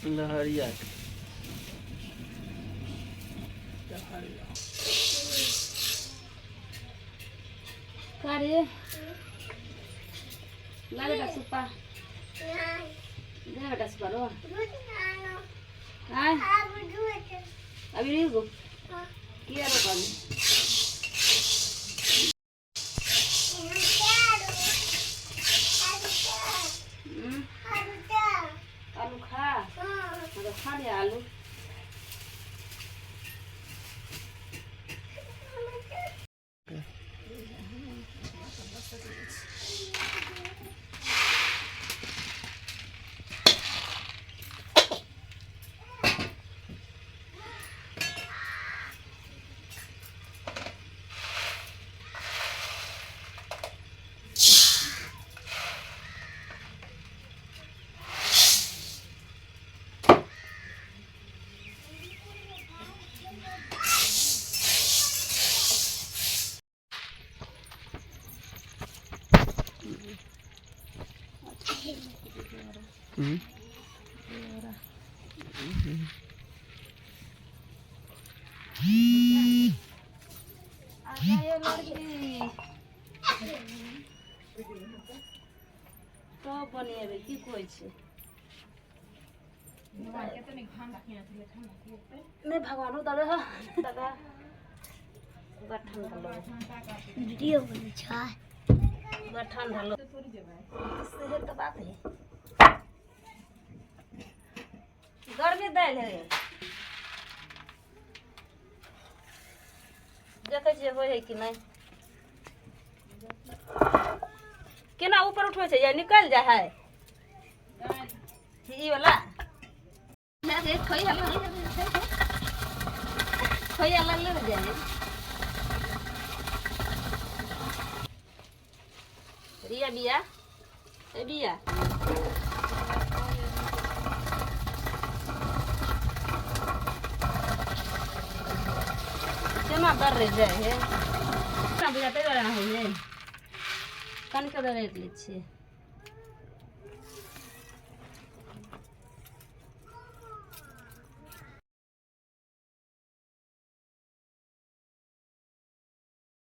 लहरिया ला बेटा सुपा दे बेटा सुपा रो अभी रुको किया रो पानी आलू खा तो खा ले आलू तो बनिए की कोई छे नहीं भगवानो दादा दादा गठन ढलो वीडियो बने छा गठन ढलो से तो बात है गर्मी दाल है देखे छे होय है कि नहीं केना ऊपर उठवे छे या निकल जा है ई वाला ले खोई हल्ला ले जाए रिया बिया ए बिया केना कर रे जाए है ना बुझाते रहा है कन के दे ले छे